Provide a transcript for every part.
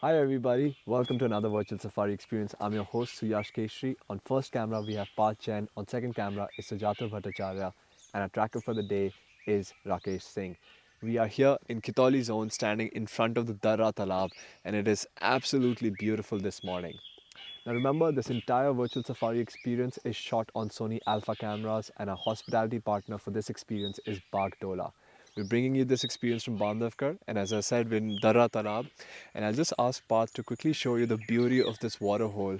Hi everybody, welcome to another virtual safari experience. I'm your host Suyash. On first camera we have Parth Jain, on second camera is Sujatro Bhattacharyya, and our tracker for the day is Rakesh Singh. We are here in Kitoli zone standing in front of the Darra Talab, and it is absolutely beautiful this morning. Now remember, this entire virtual safari experience is shot on Sony Alpha cameras, and our hospitality partner for this experience is Bagdola. We're bringing you this experience from Bandhavgarh, and as I said, we're in Darra Talab. And I'll just ask Parth to quickly show you the beauty of this waterhole.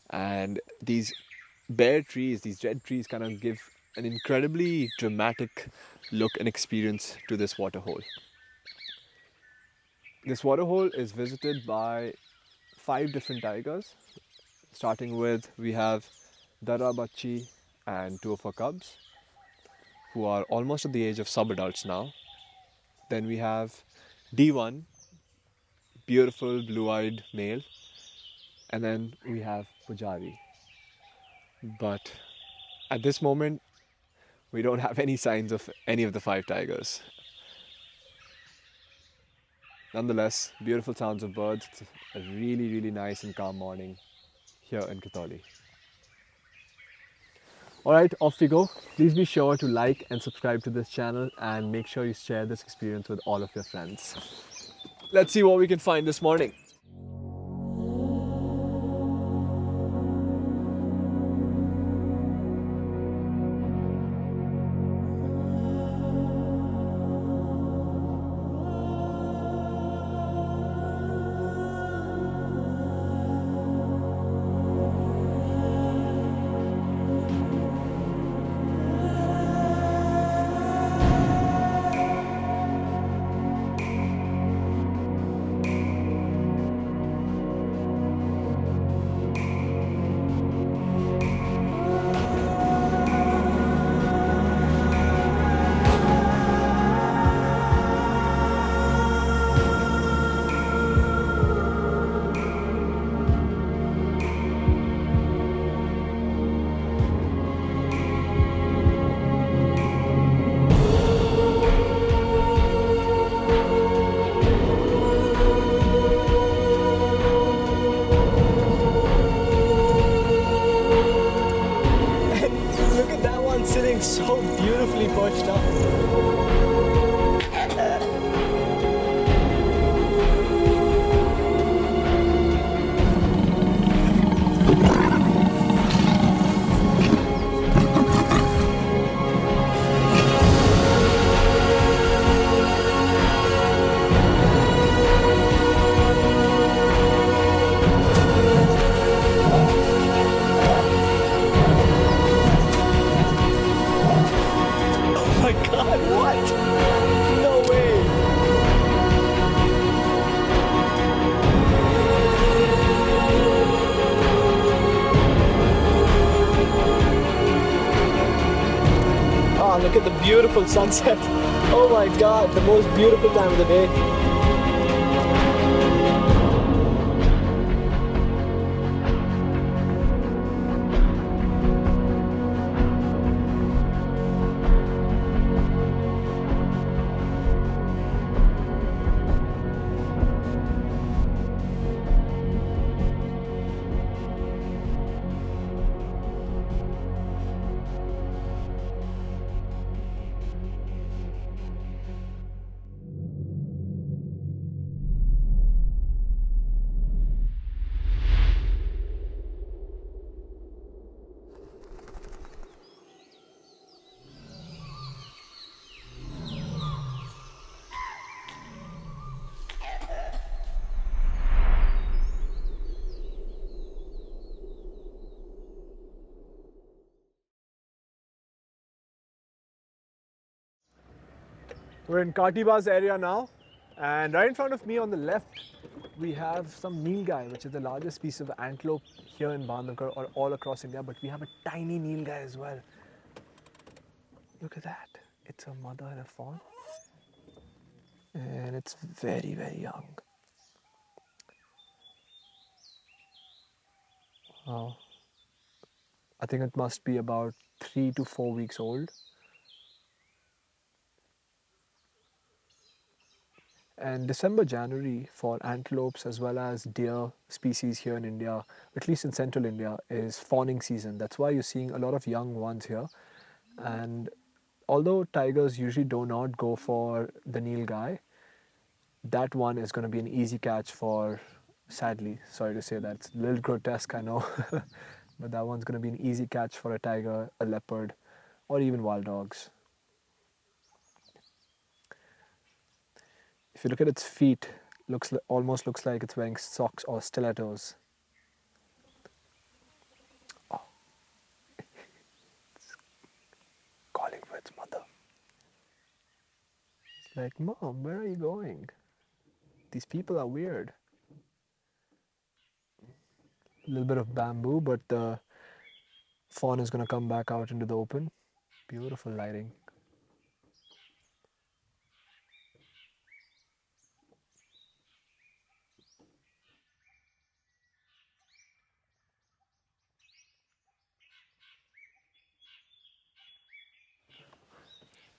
And these bare trees, these dead trees, kind of give an incredibly dramatic look and experience to this waterhole. This waterhole is visited by 5 different tigers. Starting with, we have Dara Bachi and 2 of her cubs, who are almost at the age of sub-adults now. Then we have D1, beautiful blue-eyed male, and then we have Pujari. But at this moment, we don't have any signs of any of the 5 tigers. Nonetheless, beautiful sounds of birds. It's a really, really nice and calm morning here in Kitoli. Alright, off we go. Please be sure to like and subscribe to this channel and make sure you share this experience with all of your friends. Let's see what we can find this morning. Look at that one sitting so beautifully perched up. Oh my god, what? No way. Oh, look at the beautiful sunset. Oh my god, the most beautiful time of the day. We're in Katiba's area now, and right in front of me on the left, we have some nilgai, which is the largest piece of antelope here in Bandhavgarh or all across India, but we have a tiny nilgai as well. Look at that. It's a mother and a fawn, and it's very, very young. Wow. I think it must be about 3 to 4 weeks old. And December, January for antelopes as well as deer species here in India, at least in central India, is fawning season. That's why you're seeing a lot of young ones here. And although tigers usually do not go for the nilgai, that one is going to be an easy catch for, sadly, sorry to say that, it's a little grotesque, I know, but that one's going to be an easy catch for a tiger, a leopard, or even wild dogs. If you look at its feet, almost looks like it's wearing socks or stilettos. Oh, it's calling for its mother. It's like, Mom, where are you going? These people are weird. A little bit of bamboo, but the fawn is going to come back out into the open. Beautiful lighting.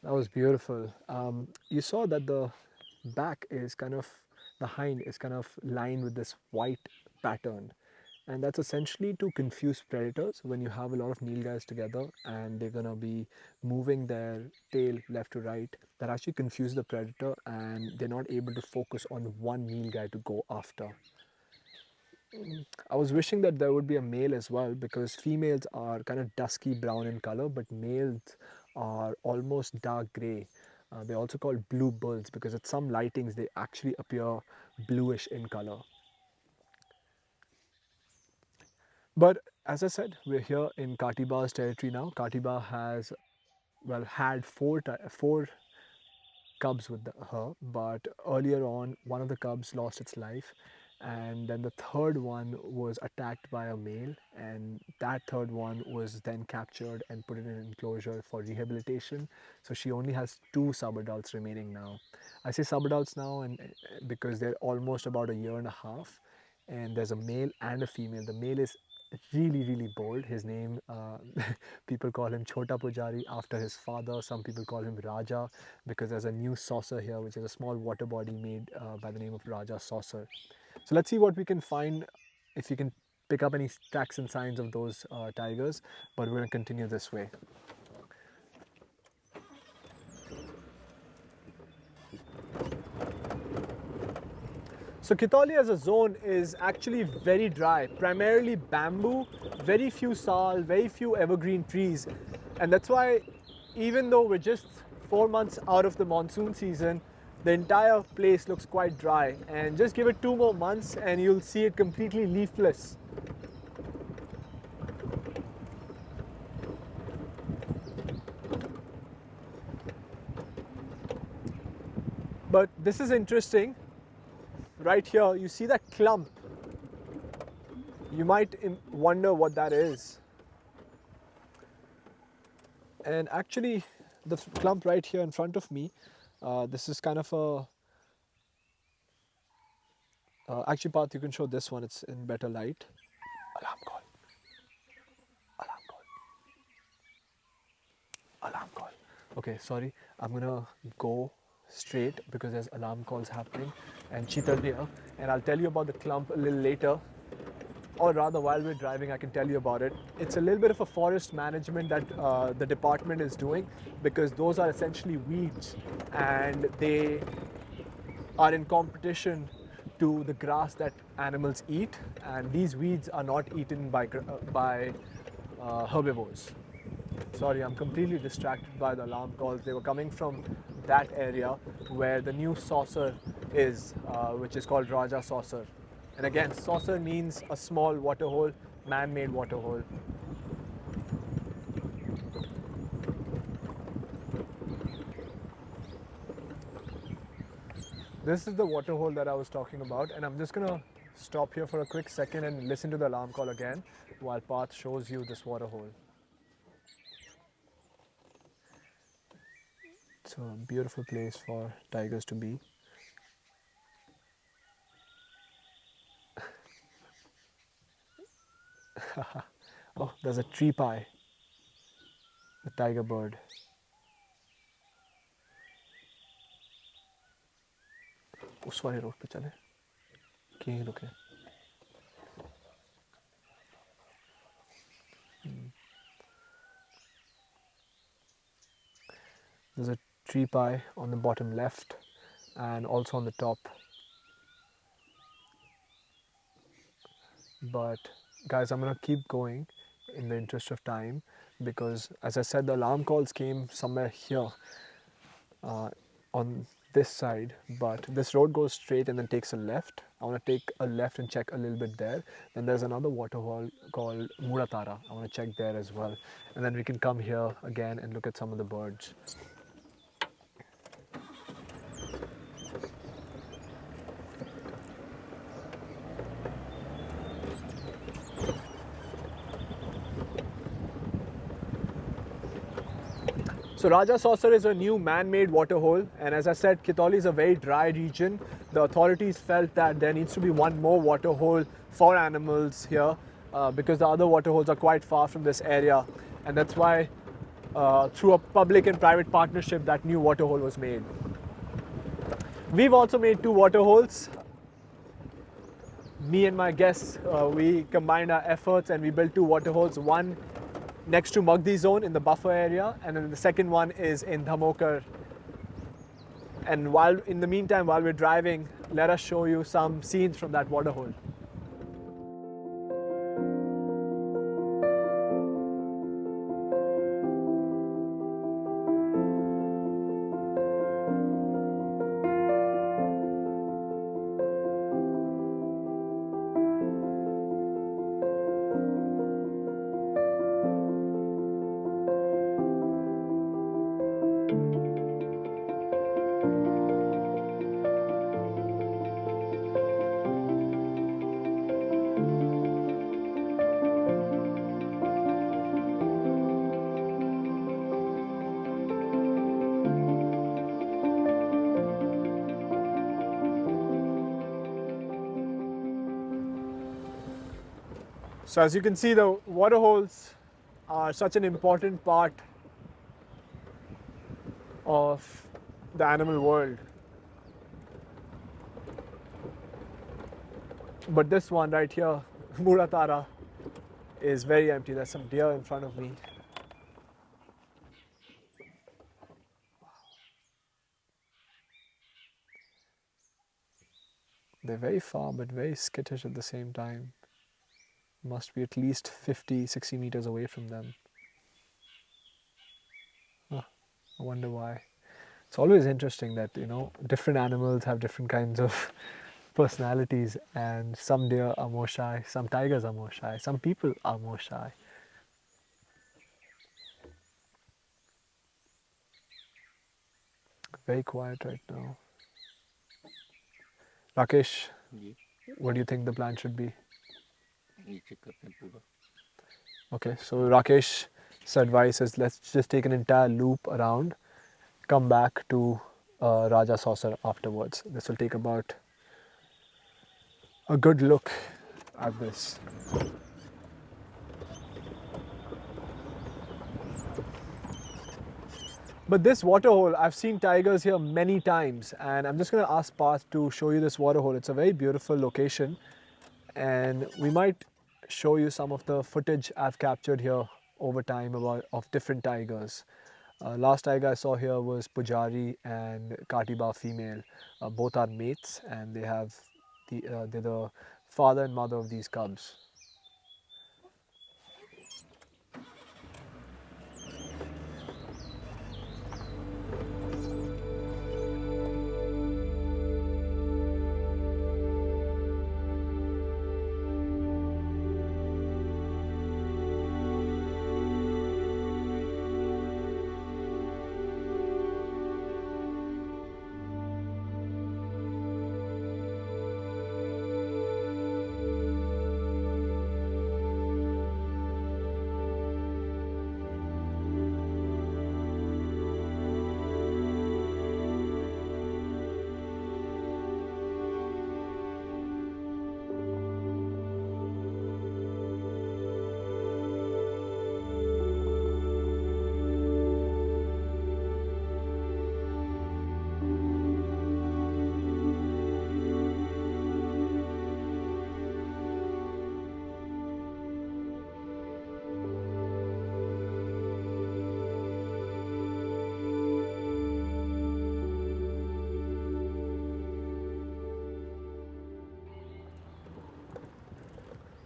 That was beautiful. You saw that the back is kind of, the hind is kind of lined with this white pattern. And that's essentially to confuse predators when you have a lot of nilgais together and they're going to be moving their tail left to right. That actually confuses the predator and they're not able to focus on one nilgai to go after. I was wishing that there would be a male as well because females are kind of dusky brown in color, but males are almost dark gray. They're also called blue bulls because at some lightings they actually appear bluish in color. But as I said, we're here in Katiba's territory now. Katiba has, well, had four cubs with her, but earlier on, one of the cubs lost its life, and then the third one was attacked by a male, and that third one was then captured and put in an enclosure for rehabilitation. So she only has two subadults remaining now. I say subadults now, and because they're almost about a year and a half, and there's a male and a female. The male is really bold. His name, people call him Chota Pujari after his father. Some people call him Raja because there's a new saucer here, which is a small water body made by the name of Raja Saucer. So let's see what we can find, if you can pick up any tracks and signs of those tigers, but we're going to continue this way. So Kitoli as a zone is actually very dry, primarily bamboo, very few sal, very few evergreen trees. And that's why even though we're just 4 months out of the monsoon season, the entire place looks quite dry. And just give it 2 more months and you'll see it completely leafless. But this is interesting. Right here, you see that clump. You might wonder what that is. And actually, the clump right here in front of me, this is kind of a... actually, Parth, you can show this one. It's in better light. Alarm call. Alarm call. Alarm call. Okay, sorry. I'm going to go straight because there's alarm calls happening and cheetah deer, and I'll tell you about the clump a little later, or rather while we're driving I can tell you about it. It's a little bit of a forest management that the department is doing because those are essentially weeds and they are in competition to the grass that animals eat, and these weeds are not eaten by herbivores. Sorry, I'm completely distracted by the alarm calls. They were coming from that area where the new saucer is, which is called Raja Saucer. And again, saucer means a small water hole, man-made water hole. This is the water hole that I was talking about, and I'm just gonna stop here for a quick second and listen to the alarm call again while Parth shows you this water hole. It's a beautiful place for tigers to be. Oh, there's a tree pie, the tiger bird. उस वाले road पे चले कि यहीं रुके. There's a tree pie on the bottom left and also on the top. But guys, I'm gonna keep going in the interest of time because, as I said, the alarm calls came somewhere here on this side, but this road goes straight and then takes a left. I want to take a left and check a little bit there. Then there's another waterfall called Muratara. I want to check there as well. And then we can come here again and look at some of the birds. So Raja Saucer is a new man-made waterhole, and as I said, Kitoli is a very dry region. The authorities felt that there needs to be one more waterhole for animals here because the other waterholes are quite far from this area, and that's why through a public and private partnership that new waterhole was made. We've also made 2 waterholes. Me and my guests, we combined our efforts and we built 2 waterholes. One next to Magdi zone in the buffer area, and then the second one is in Dhamokar. And while in the meantime, while we're driving, let us show you some scenes from that waterhole. So as you can see, the waterholes are such an important part of the animal world. But this one right here, Muratara, is very empty. There's some deer in front of me. They're very far but very skittish at the same time. Must be at least 50, 60 meters away from them. I wonder why. It's always interesting that, you know, different animals have different kinds of personalities, and some deer are more shy, some tigers are more shy, some people are more shy. Very quiet right now. Rakesh, what do you think the plan should be? Okay, so Rakesh's advice is let's just take an entire loop around, come back to Raja Saucer afterwards. This will take about a good look at this. But this waterhole, I've seen tigers here many times, and I'm just going to ask Parth to show you this waterhole. It's a very beautiful location, and we might show you some of the footage I've captured here over time of different tigers. Last tiger I saw here was Pujari and Katiba female. Both are mates, and they're the father and mother of these cubs.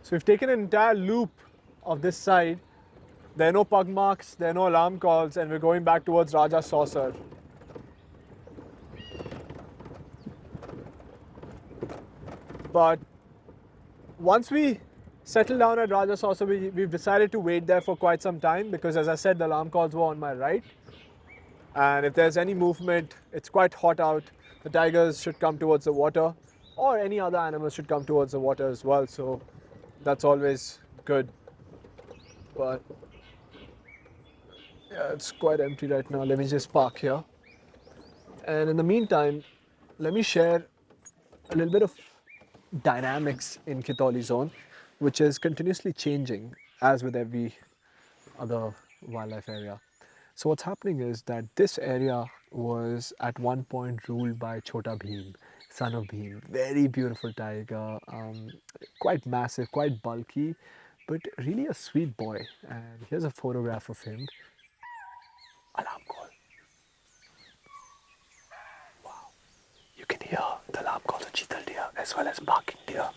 So we've taken an entire loop of this side. There are no pug marks, there are no alarm calls, and we're going back towards Raja Saucer. But once we settled down at Raja Saucer, we've decided to wait there for quite some time because, as I said, the alarm calls were on my right. And if there's any movement, it's quite hot out, the tigers should come towards the water, or any other animals should come towards the water as well. So that's always good. But yeah, it's quite empty right now. Let me just park here. And in the meantime, let me share a little bit of dynamics in Khitoli zone, which is continuously changing as with every other wildlife area. So what's happening is that this area was at one point ruled by Chota Bheem, son of Bheem. Very beautiful tiger, quite massive, quite bulky, but really a sweet boy. And here's a photograph of him. Alarm call. Wow. You can hear the alarm call of cheetal deer as well as barking deer.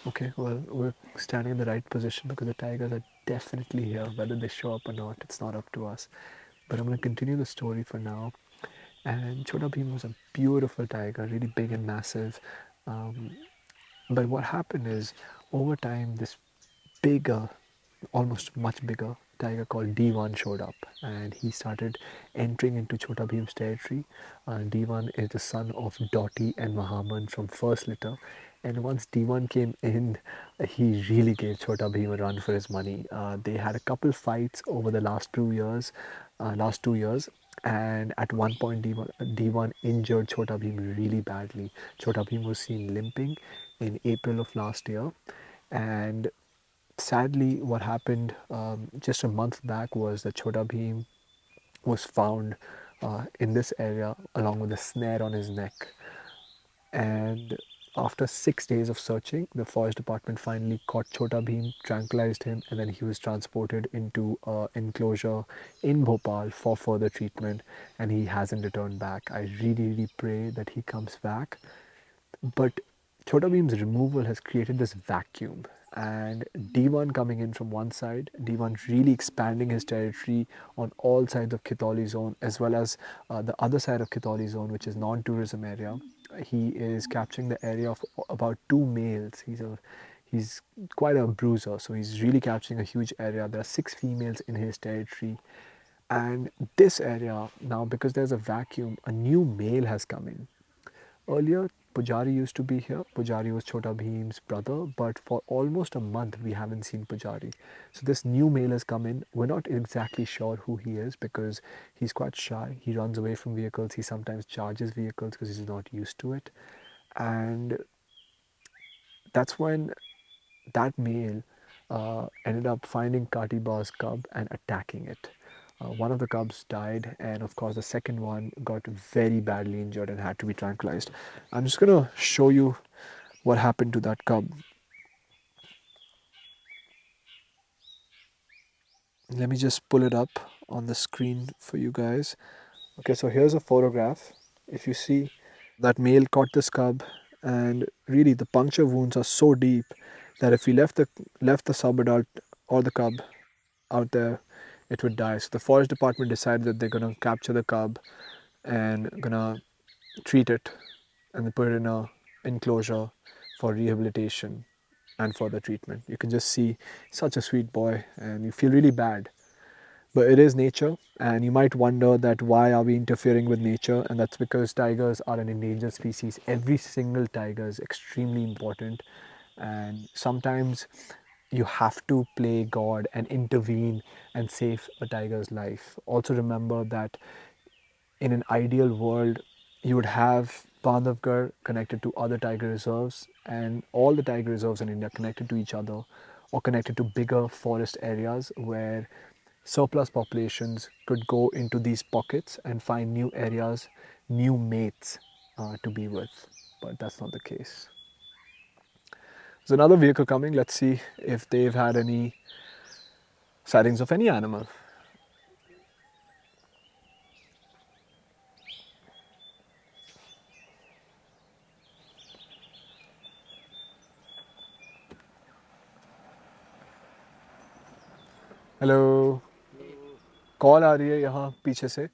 Okay, well, we're standing in the right position because the tigers are definitely here. Whether they show up or not, it's not up to us. But I'm going to continue the story for now. And Chota Bheem was a beautiful tiger, really big and massive. But what happened is, over time, this bigger, almost much bigger tiger called D1 showed up, and he started entering into Chota Bheem's territory. D1 is the son of Dotty and Mahaman from first litter, and once D1 came in, he really gave Chota Bheem a run for his money. They had a couple fights over the last 2 years, and at one point D1 injured Chota Bheem really badly. Chota Bheem was seen limping in April of last year, and sadly, what happened just a month back was that Chota Bheem was found in this area along with a snare on his neck. And after 6 days of searching, the forest department finally caught Chota Bheem, tranquilized him, and then he was transported into an enclosure in Bhopal for further treatment. And he hasn't returned back. I really, really pray that he comes back. But Chota Bheem's removal has created this vacuum, and D1 coming in from one side, D1 really expanding his territory on all sides of Khitoli zone, as well as the other side of Khitoli zone, which is non-tourism area. He is capturing the area of about 2 males. He's quite a bruiser, so he's really capturing a huge area. There are 6 females in his territory, and this area now, because there's a vacuum, a new male has come in. Earlier, Pujari used to be here. Pujari was Chota Bheem's brother, but for almost a month we haven't seen Pujari. So this new male has come in. We're not exactly sure who he is because he's quite shy. He runs away from vehicles. He sometimes charges vehicles because he's not used to it. And that's when that male ended up finding Katiba's cub and attacking it. One of the cubs died, and of course, the second one got very badly injured and had to be tranquilized. I'm just gonna show you what happened to that cub. Let me just pull it up on the screen for you guys. Okay, so here's a photograph. If you see, that male caught this cub, and really the puncture wounds are so deep that if we left the subadult or the cub out there, it would die. So the forest department decided that they're gonna capture the cub and gonna treat it and put it in a enclosure for rehabilitation and further treatment. You can just see such a sweet boy, and you feel really bad. But it is nature, and you might wonder that why are we interfering with nature, and that's because tigers are an endangered species. Every single tiger is extremely important, and sometimes you have to play God and intervene and save a tiger's life. Also remember that in an ideal world, you would have Bandhavgarh connected to other tiger reserves, and all the tiger reserves in India connected to each other or connected to bigger forest areas where surplus populations could go into these pockets and find new areas, new mates to be with. But that's not the case. There's another vehicle coming. Let's see if they've had any sightings of any animal. Hello, call आ रही है यहाँ पीछे से,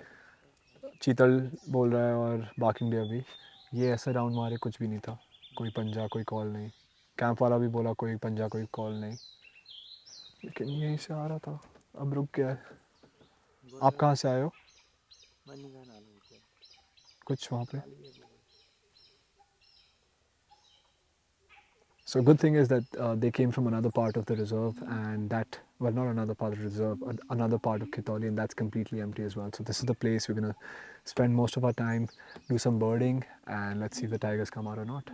चीतल बोल रहा है और बाकिंग डे अभी। ये ऐसे राउंड मारे कुछ भी नहीं था, कोई पंजा कोई कॉल नहीं। कैंप वाला भी बोला कोई पंजा कोई कॉल नहीं, लेकिन यहीं से आ रहा था, अब रुक गया है। आप कहाँ से आए हो? कुछ वहाँ पे। So good thing is that they came from another part of the reserve, and that, well, not another part of the reserve, another part of Khitoli, and that's completely empty as well. So this is the place we're gonna spend most of our time, do some birding, and let's see if the tigers come out or not.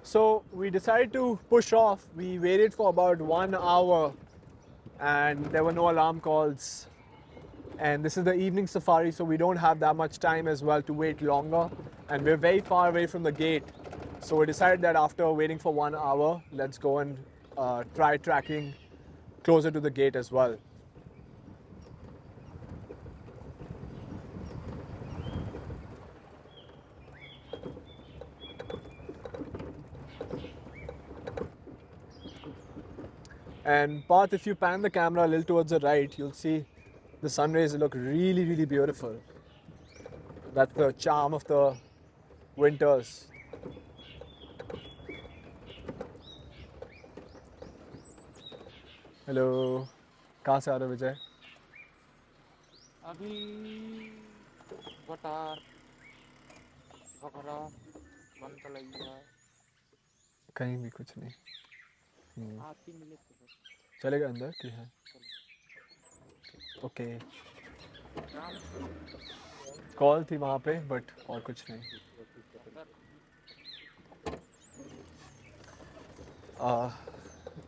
So we decided to push off. We waited for about 1 hour, and there were no alarm calls. And this is the evening safari, so we don't have that much time as well to wait longer, and we're very far away from the gate. So we decided that after waiting for 1 hour, let's go and try tracking closer to the gate as well. And Parth, if you pan the camera a little towards the right, you'll see the sun rays look really, really beautiful. That's the charm of the winters. Hello, कहाँ से आ रहे हो विजय? अभी वटार वगैरह बनतलैया कहीं भी कुछ नहीं। आती मिले तो चलेगा अंदर कि है? ओके। कॉल थी वहाँ पे, बट और कुछ नहीं।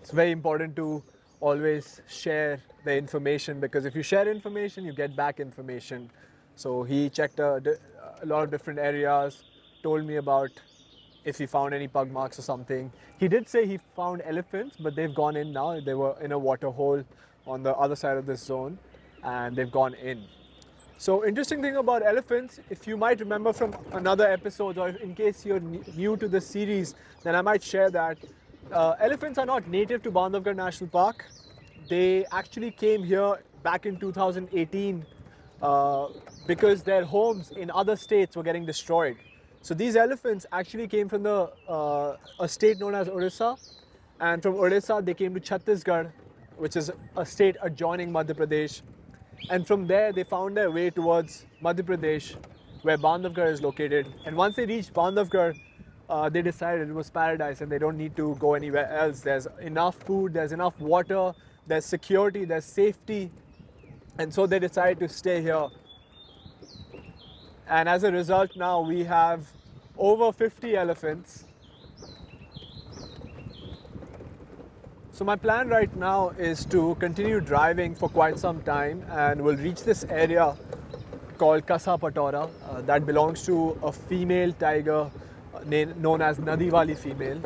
It's very important to always share the information, because if you share information, you get back information. So he checked a lot of different areas, told me about if he found any pug marks or something. He did say he found elephants, but they've gone in now. They were in a water hole on the other side of this zone, and they've gone in. So interesting thing about elephants, if you might remember from another episode, or in case you're new to this series, then I might share that elephants are not native to Bandhavgarh National Park. They actually came here back in 2018 because their homes in other states were getting destroyed. So these elephants actually came from a state known as Orissa, and from Orissa they came to Chhattisgarh, which is a state adjoining Madhya Pradesh. And from there they found their way towards Madhya Pradesh, where Bandhavgarh is located. And once they reached Bandhavgarh, they decided it was paradise and they don't need to go anywhere else. There's enough food, there's enough water, there's security, there's safety. And so they decided to stay here. And as a result, now we have over 50 elephants. So my plan right now is to continue driving for quite some time, and we'll reach this area called Kasa Patora that belongs to a female tiger known as Nadiwali female,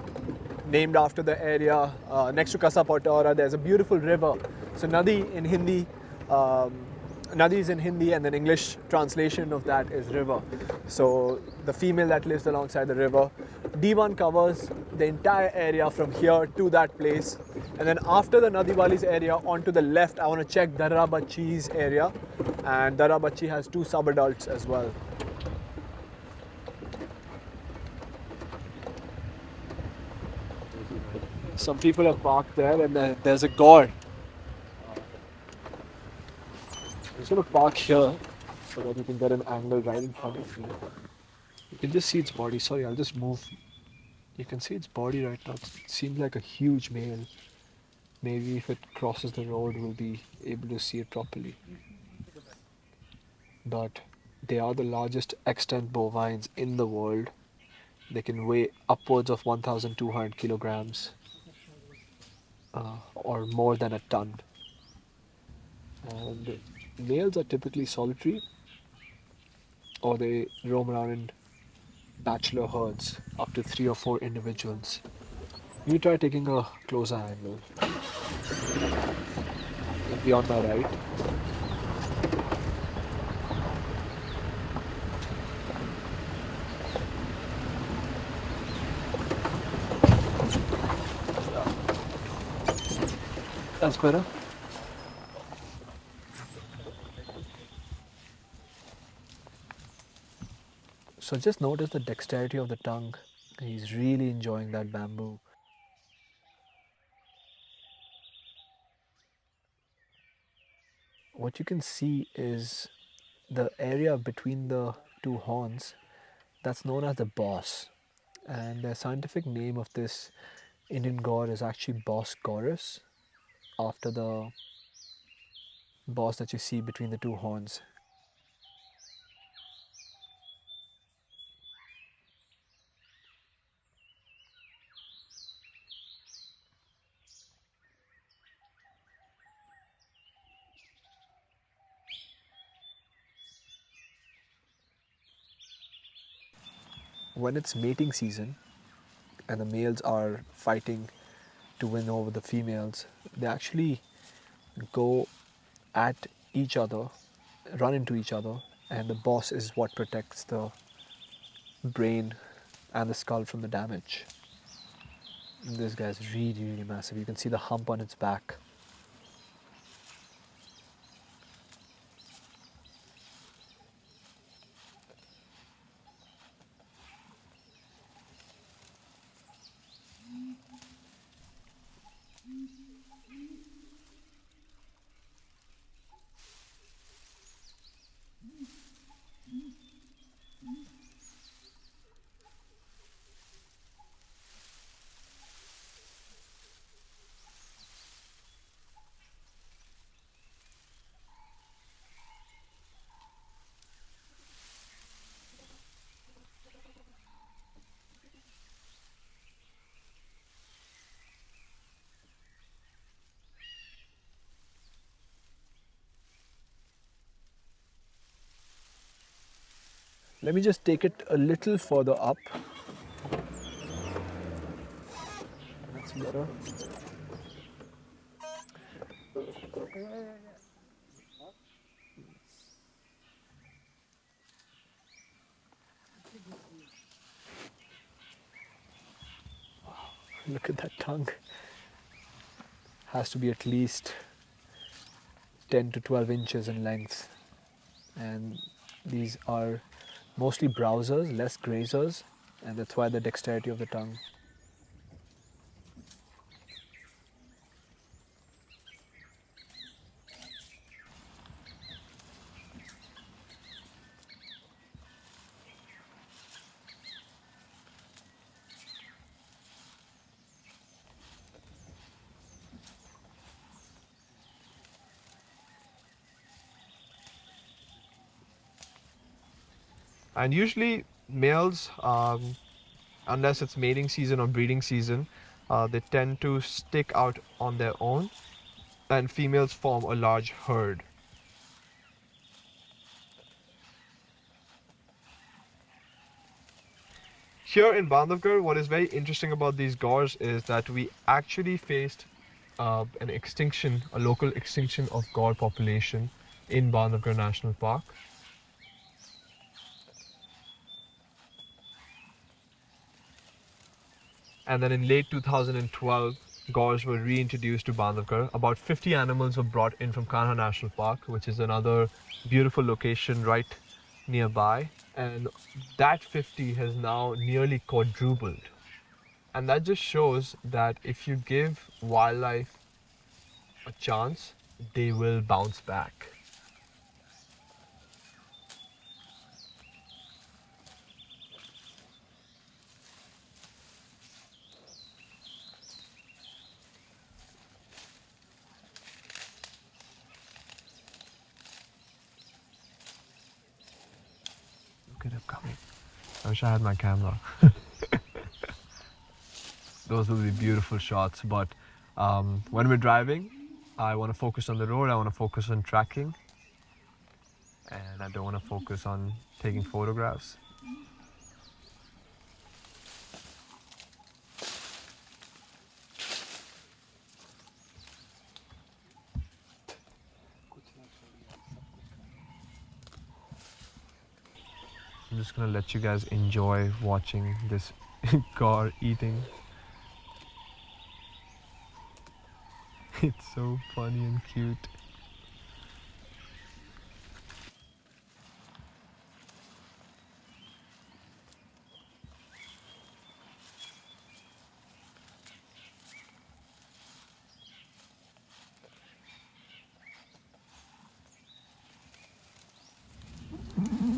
named after the area next to Kasa Patora. There's a beautiful river. So Nadi in Hindi, Nadi is in Hindi, and then English translation of that is river. So the female that lives alongside the river. D1 covers the entire area from here to that place. And then after the Nadiwali's area, onto the left, I want to check Darra Bachi's area. And Darra Bachi has 2 subadults as well. Some people are parked there, and then there's a Gaur. I'm just going to park here so that you can get an angle right in front of you. You can just see its body. Sorry, I'll just move. You can see its body right now. It seems like a huge male. Maybe if it crosses the road, we'll be able to see it properly. But they are the largest extant bovines in the world. They can weigh upwards of 1,200 kilograms or more than a ton. And males are typically solitary, or they roam around in bachelor herds, up to 3 or 4 individuals. You try taking a closer angle. It'll be on my right. That's better. So just notice the dexterity of the tongue. He's really enjoying that bamboo. What you can see is the area between the two horns that's known as the boss. And the scientific name of this Indian gaur is actually Bos gaurus, after the boss that you see between the two horns. When it's mating season and the males are fighting to win over the females, they actually go at each other, run into each other, and the boss is what protects the brain and the skull from the damage. And this guy's really, really massive. You can see the hump on its back. Let me just take it a little further up. That's better. Look at that tongue. Has to be at least 10 to 12 inches in length. And these are mostly browsers, less grazers, and that's why the dexterity of the tongue. And usually males, unless it's mating season or breeding season, they tend to stick out on their own, and females form a large herd. Here in Bandhavgarh, what is very interesting about these gaurs is that we actually faced an extinction, a local extinction of gaur population in Bandhavgarh National Park. And then in late 2012, gaurs were reintroduced to Bandhavgarh. About 50 animals were brought in from Kanha National Park, which is another beautiful location right nearby. And that 50 has now nearly quadrupled. And that just shows that if you give wildlife a chance, they will bounce back. Look at him coming. I wish I had my camera. Those will be beautiful shots, but when we're driving, I want to focus on the road, I want to focus on tracking, and I don't want to focus on taking photographs. I'm just gonna let you guys enjoy watching this gaur eating. It's so funny and cute.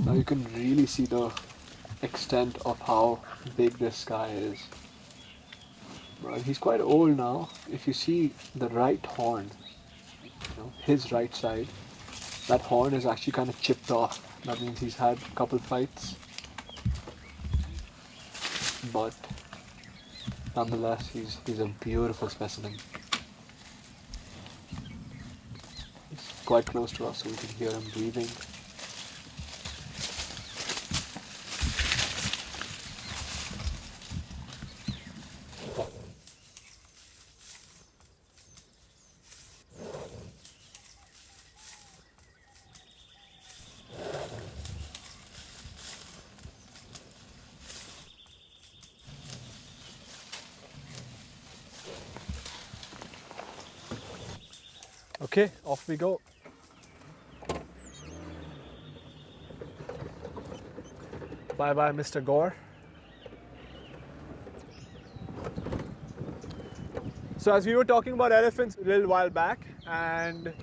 Now you can really see the extent of how big this guy is. Well, he's quite old now. If you see the right horn, his right side, that horn is actually kind of chipped off. That means he's had a couple fights. But nonetheless, he's a beautiful specimen. He's quite close to us, so we can hear him breathing. Okay, off we go. Bye bye, Mr. Gaur. So, as we were talking about elephants a little while back, and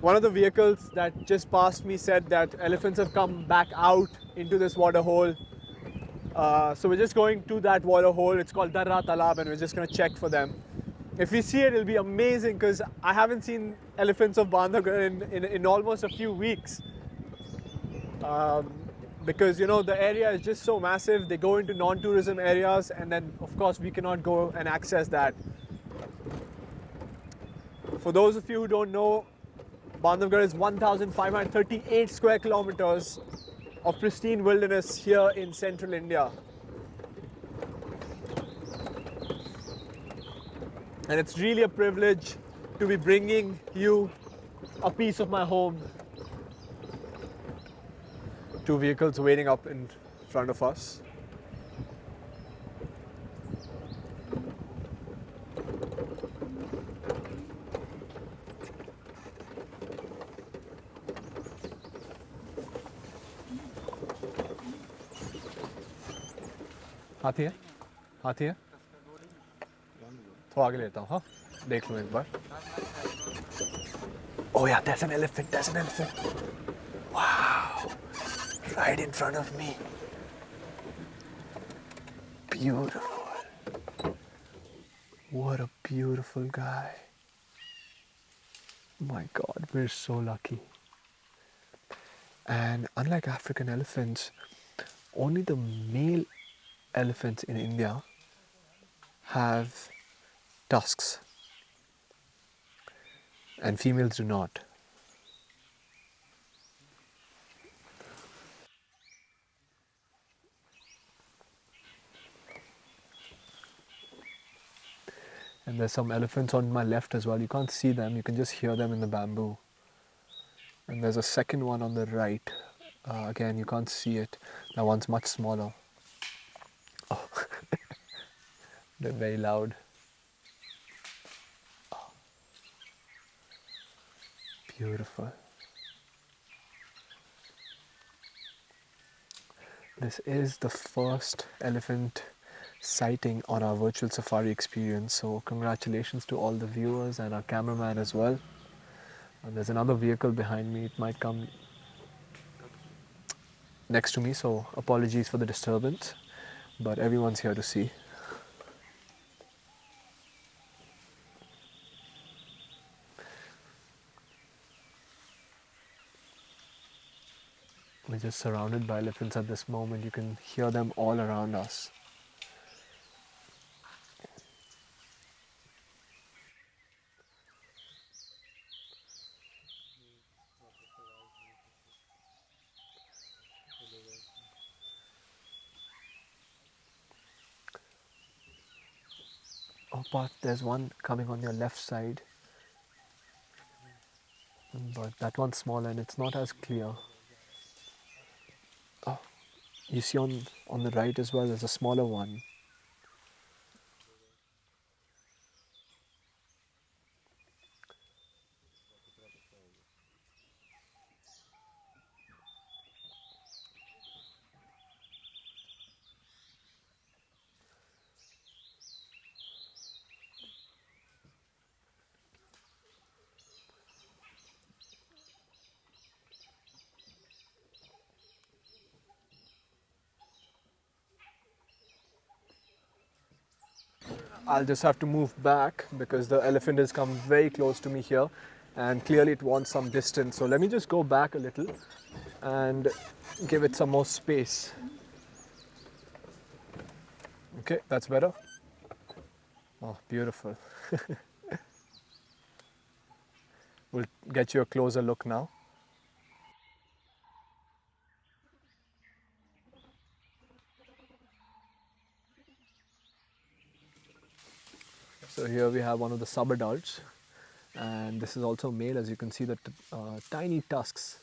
one of the vehicles that just passed me said that elephants have come back out into this water hole. So, we're just going to that water hole. It's called Darra Talab, and we're just going to check for them. If we see it, it'll be amazing because I haven't seen elephants of Bandhavgarh in almost a few weeks. Because the area is just so massive. They go into non-tourism areas, and then of course we cannot go and access that. For those of you who don't know, Bandhavgarh is 1,538 square kilometers of pristine wilderness here in central India. And it's really a privilege to be bringing you a piece of my home. Two vehicles waiting up in front of us. हाथी है? हाथी है? थोड़ा आगे लेता हूँ, हाँ? देख लो एक बार. Oh yeah, there's an elephant, there's an elephant. Wow, right in front of me. Beautiful. What a beautiful guy. My God, we're so lucky. And unlike African elephants, only the male elephants in India have tusks, and females do not. And there's some elephants on my left as well. You can't see them, you can just hear them in the bamboo. And there's a second one on the right. Again, you can't see it. That one's much smaller. Oh, they're very loud. Oh. Beautiful. This is the first elephant sighting on our virtual safari experience, so congratulations to all the viewers and our cameraman as well. And there's another vehicle behind me. It might come next to me, so apologies for the disturbance, but everyone's here to see. We're just surrounded by elephants at this moment. You can hear them all around us. Oh, Parth, there's one coming on your left side. But that one's smaller and it's not as clear. Oh, you see on the right as well, there's a smaller one. I'll just have to move back because the elephant has come very close to me here and clearly it wants some distance. So let me just go back a little and give it some more space. Okay, that's better. Oh, beautiful. We'll get you a closer look now. So here we have one of the sub-adults, and this is also male. As you can see, the tiny tusks.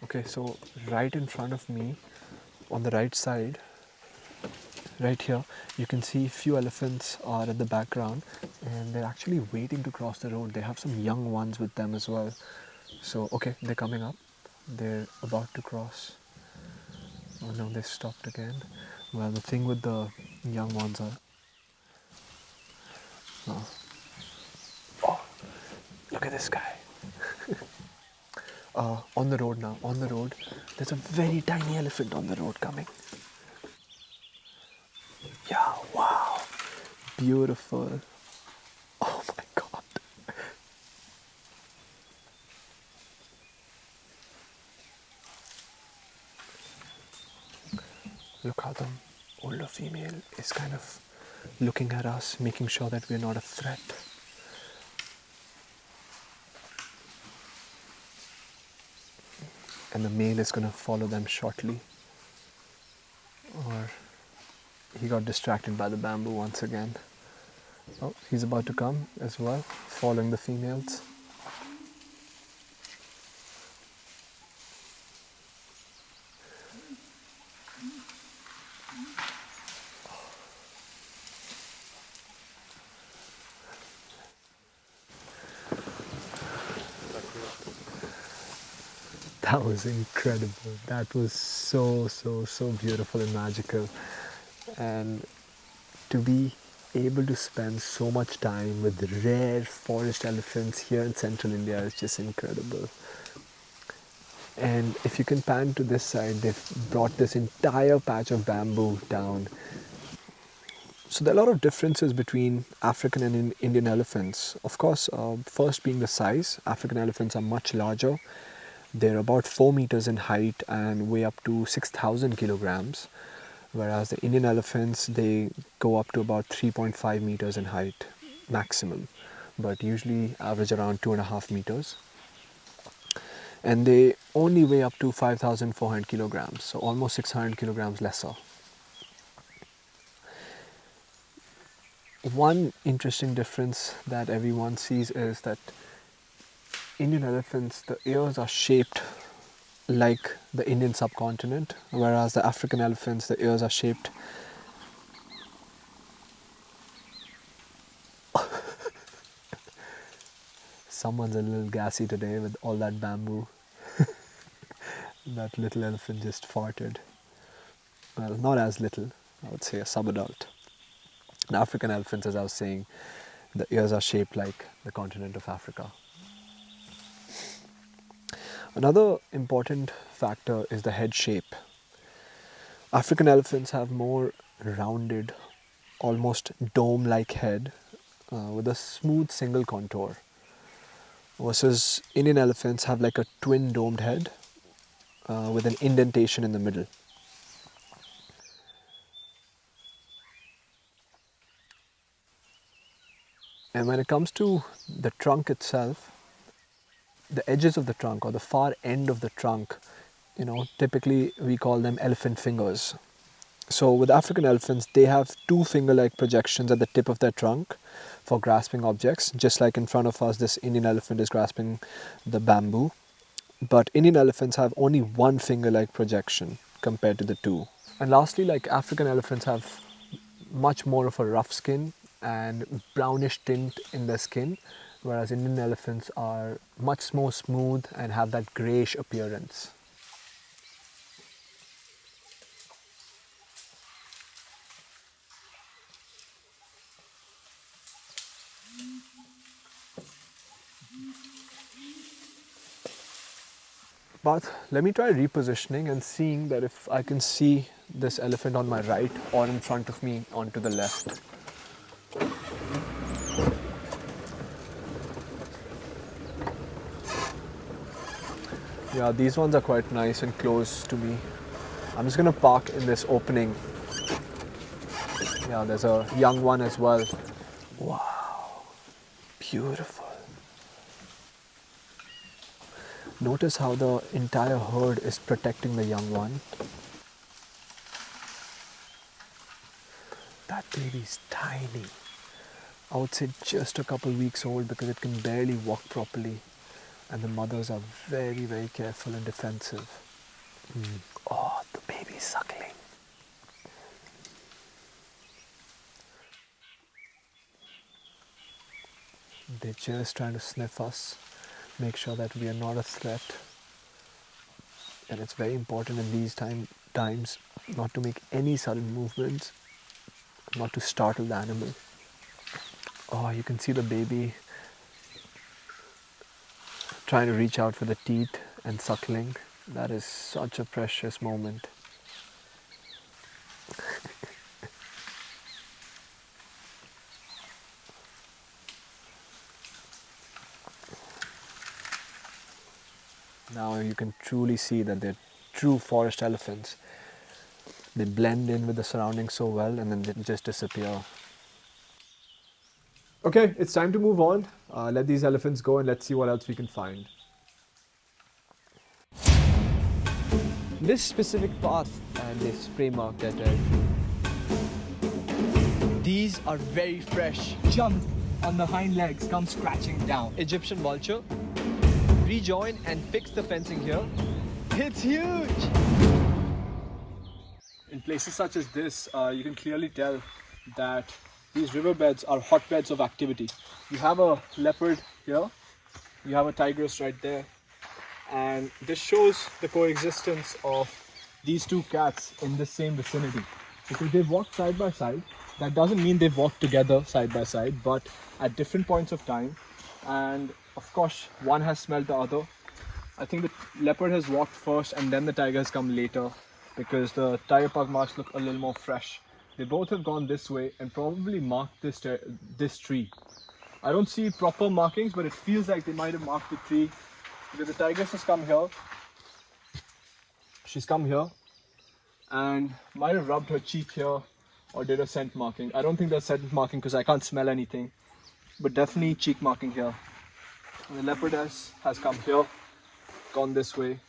Okay, so right in front of me, on the right side, right here, you can see few elephants are in the background and they're actually waiting to cross the road. They have some young ones with them as well. So, okay, they're coming up. They're about to cross. Oh no, they stopped again. Well, the thing with the young ones are... Oh, oh look at this guy. On the road now, on the road. There's a very tiny elephant on the road coming. Yeah, wow. Beautiful. Oh my God. Look how the older female is kind of looking at us, making sure that we're not a threat. And the male is going to follow them shortly. Or he got distracted by the bamboo once again. Oh, he's about to come as well, following the females. That was incredible. That was so beautiful and magical. And to be able to spend so much time with rare forest elephants here in central India is just incredible. And if you can pan to this side, they've brought this entire patch of bamboo down. So there are a lot of differences between African and Indian elephants. Of course, first being the size, African elephants are much larger. They're about 4 meters in height and weigh up to 6,000 kilograms. Whereas the Indian elephants, they go up to about 3.5 meters in height maximum, but usually average around 2.5 meters. And they only weigh up to 5,400 kilograms, so almost 600 kilograms lesser. One interesting difference that everyone sees is that Indian elephants, the ears are shaped like the Indian subcontinent, whereas the African elephants, the ears are shaped someone's a little gassy today with all that bamboo. That little elephant just farted. Well, not as little, I would say a sub-adult. And African elephants, as I was saying, the ears are shaped like the continent of Africa. Another important factor is the head shape. African elephants have more rounded, almost dome-like head, with a smooth single contour, versus Indian elephants have like a twin domed head with an indentation in the middle. And when it comes to the trunk itself, the edges of the trunk or the far end of the trunk, typically we call them elephant fingers. So with African elephants, they have two finger-like projections at the tip of their trunk for grasping objects, just like in front of us, this Indian elephant is grasping the bamboo. But Indian elephants have only one finger-like projection compared to the two. And lastly, like African elephants have much more of a rough skin and brownish tint in their skin, whereas Indian elephants are much more smooth and have that grayish appearance. But let me try repositioning and seeing that if I can see this elephant on my right or in front of me onto the left. Yeah, these ones are quite nice and close to me. I'm just gonna park in this opening. Yeah, there's a young one as well. Wow, beautiful. Notice how the entire herd is protecting the young one. That baby's tiny. I would say just a couple weeks old because it can barely walk properly. And the mothers are very, very careful and defensive. Oh, the baby's suckling. They're just trying to sniff us, make sure that we are not a threat. And it's very important in these times not to make any sudden movements, not to startle the animal. Oh, you can see the baby trying to reach out for the teeth and suckling. That is such a precious moment. Now you can truly see that they're true forest elephants. They blend in with the surroundings so well and then they just disappear. Okay, it's time to move on. Let these elephants go and let's see what else we can find. This specific path and this spray mark that these are very fresh. Jump on the hind legs, come scratching down. Egyptian vulture. Rejoin and fix the fencing here. It's huge! In places such as this, you can clearly tell that these riverbeds are hotbeds of activity. You have a leopard here, you have a tigress right there, and this shows the coexistence of these two cats in the same vicinity. Because they've walked side by side, that doesn't mean they've walked together side by side, but at different points of time, and of course one has smelled the other. I think the leopard has walked first and then the tiger has come later, because the tiger pug marks look a little more fresh. They both have gone this way and probably marked this tree. I don't see proper markings, but it feels like they might have marked the tree, because the tigress has come here. She's come here and might have rubbed her cheek here or did a scent marking. I don't think there's scent marking because I can't smell anything, but definitely cheek marking here. And the leopardess has come here, gone this way,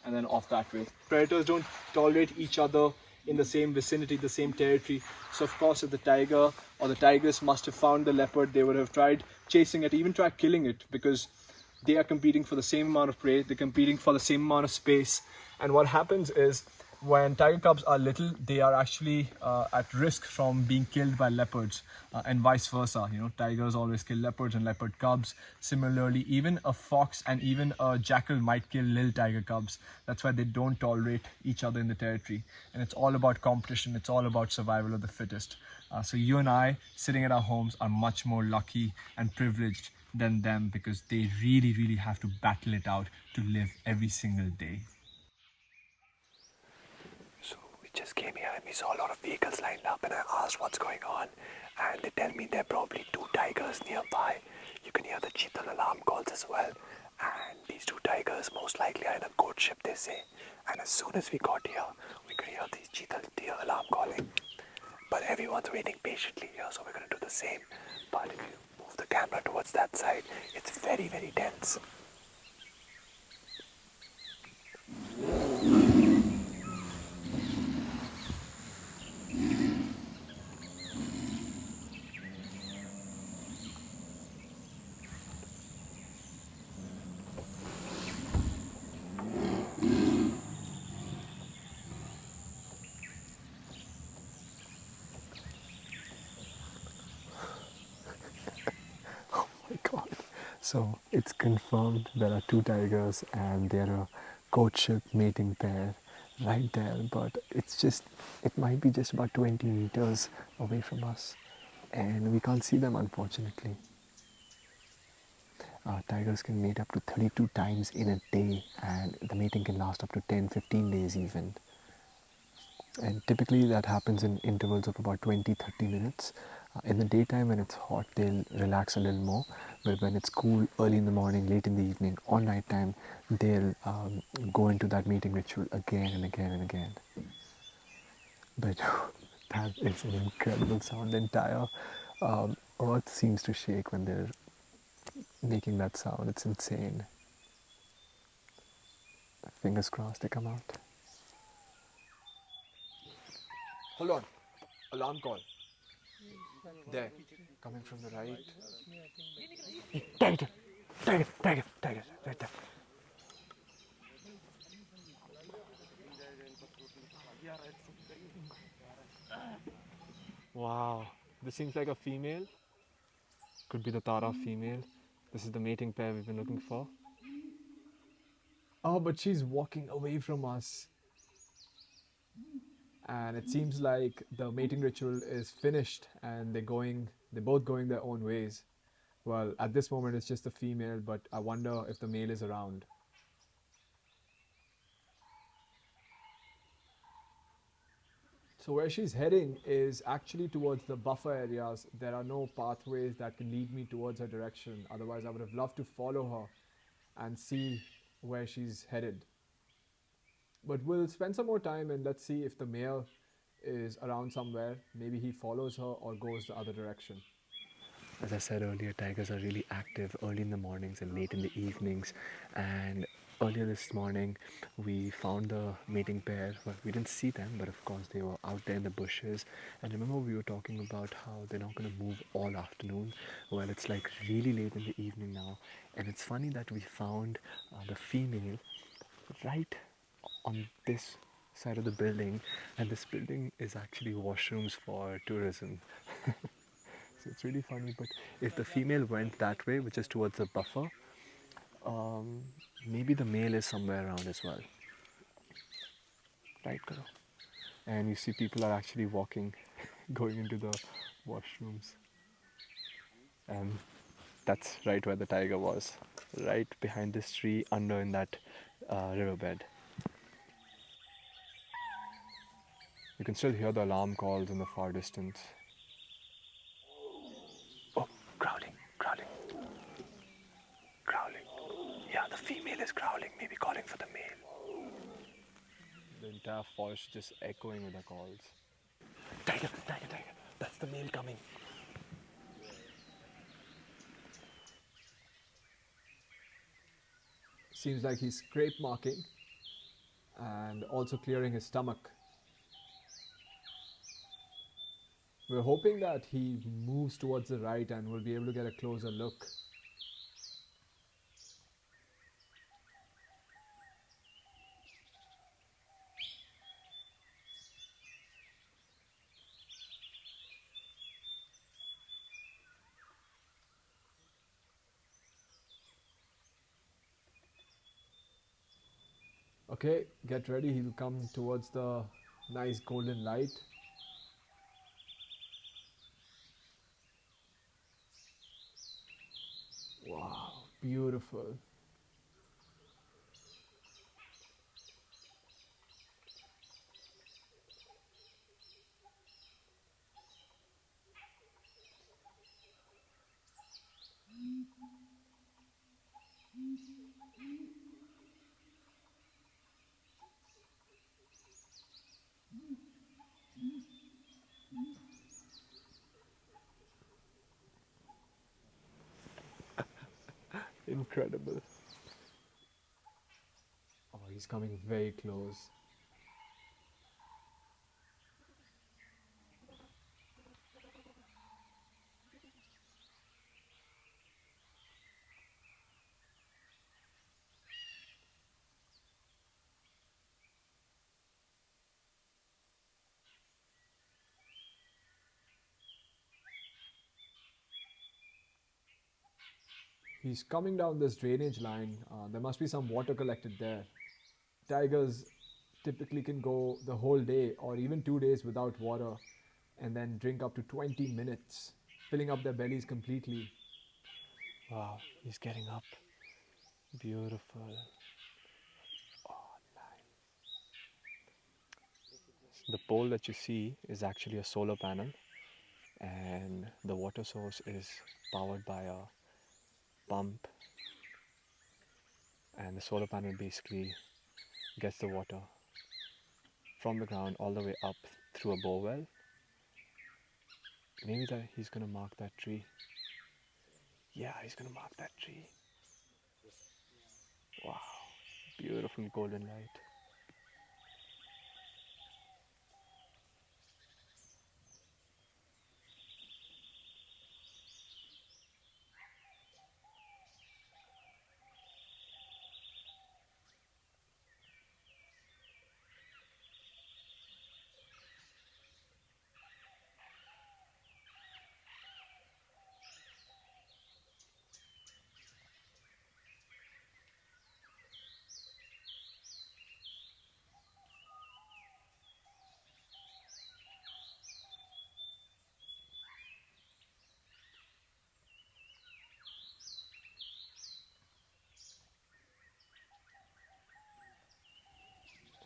and then off that way. Predators don't tolerate each other in the same vicinity, the same territory. So of course, if the tiger or the tigress must have found the leopard, they would have tried chasing it, even tried killing it, because they are competing for the same amount of prey, they're competing for the same amount of space. And what happens is, when tiger cubs are little, they are actually at risk from being killed by leopards, and vice versa. Tigers always kill leopards and leopard cubs. Similarly, even a fox and even a jackal might kill little tiger cubs. That's why they don't tolerate each other in the territory. And it's all about competition. It's all about survival of the fittest. So you and I, sitting at our homes, are much more lucky and privileged than them, because they really, really have to battle it out to live every single day. Just came here and we saw a lot of vehicles lined up, and I asked what's going on, and they tell me there are probably 2 tigers tigers nearby. You can hear the cheetah alarm calls as well. And these two tigers most likely are in a courtship, they say. And as soon as we got here, we could hear the cheetah deer alarm calling. But everyone's waiting patiently here, so we're going to do the same. But if you move the camera towards that side, it's very, very dense. God. So it's confirmed there are two tigers and they're a courtship mating pair right there, but it might be just about 20 meters away from us and we can't see them unfortunately. Tigers can mate up to 32 times in a day and the mating can last up to 10-15 days even. And typically that happens in intervals of about 20-30 minutes. In the daytime when it's hot they'll relax a little more, but when it's cool early in the morning, late in the evening or night time, they'll go into that mating ritual again and again and again. But that is an incredible sound. The entire earth seems to shake when they're making that sound. It's insane. Fingers crossed they come out. Hold on. Alarm call. There. Coming from the right. Tiger! Tiger! Tiger! Tiger! Right there. Wow. This seems like a female. Could be the Tara female. This is the mating pair we've been looking for. Oh, but she's walking away from us. And it seems like the mating ritual is finished and they're both going their own ways. Well, at this moment it's just the female, but I wonder if the male is around. So where she's heading is actually towards the buffer areas. There are no pathways that can lead me towards her direction. Otherwise I would have loved to follow her and see where she's headed. But we'll spend some more time and let's see if the male is around somewhere. Maybe he follows her or goes the other direction. As I said earlier, tigers are really active early in the mornings and late in the evenings. And earlier this morning, we found the mating pair. Well, we didn't see them, but of course they were out there in the bushes. And remember we were talking about how they're not going to move all afternoon. Well, it's like really late in the evening now. And it's funny that we found the female right on this side of the building, and this building is actually washrooms for tourism. So it's really funny, but if the female went that way, which is towards the buffer, maybe the male is somewhere around as well. Right, Gaur? And you see people are actually walking, going into the washrooms. And that's right where the tiger was, right behind this tree, under in that riverbed. You can still hear the alarm calls in the far distance. Oh, growling, growling, growling. Yeah, the female is growling, maybe calling for the male. The entire forest just echoing with the calls. Tiger, tiger, tiger. That's the male coming. Seems like he's scrape marking and also clearing his stomach. We're hoping that he moves towards the right and we'll be able to get a closer look. Okay, get ready. He'll come towards the nice golden light. Wow, beautiful. Incredible. Oh, he's coming very close. He's coming down this drainage line. There must be some water collected there. Tigers typically can go the whole day or even 2 days without water and then drink up to 20 minutes, filling up their bellies completely. Wow, he's getting up. Beautiful. The pole that you see is actually a solar panel, and the water source is powered by a pump, and the solar panel basically gets the water from the ground all the way up through a bore well. Maybe that he's gonna mark that tree. Yeah, he's gonna mark that tree. Wow, beautiful golden light.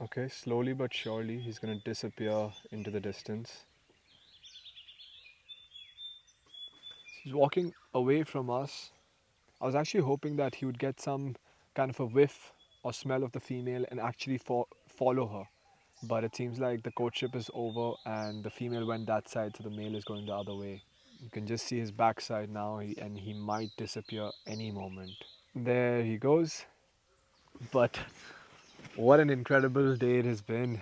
Okay, slowly but surely he's gonna disappear into the distance. He's walking away from us. I was actually hoping that he would get some kind of a whiff or smell of the female and actually follow her. But it seems like the courtship is over and the female went that side, so the male is going the other way. You can just see his backside now, and he might disappear any moment. There he goes. But what an incredible day it has been.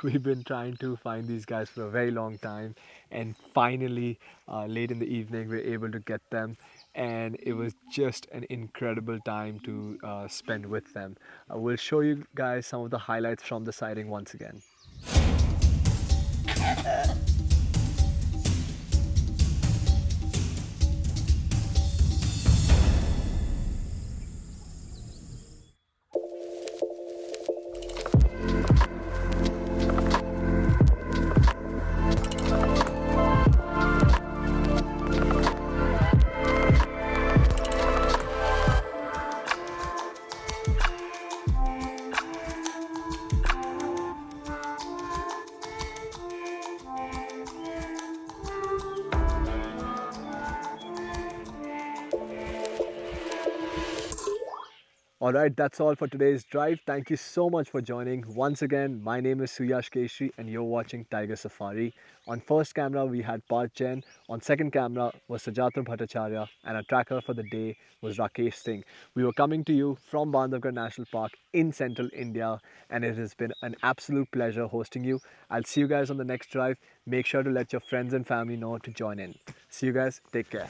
We've been trying to find these guys for a very long time, and finally, late in the evening, we're able to get them. And it was just an incredible time to spend with them. We'll show you guys some of the highlights from the sighting once again. All right, that's all for today's drive. Thank you so much for joining. Once again, my name is Suyash Keshri and you're watching Tiger Safari. On first camera, we had Parth Jain. On second camera was Sujatro Bhattacharya, and our tracker for the day was Rakesh Singh. We were coming to you from Bandhavgarh National Park in central India, and it has been an absolute pleasure hosting you. I'll see you guys on the next drive. Make sure to let your friends and family know to join in. See you guys. Take care.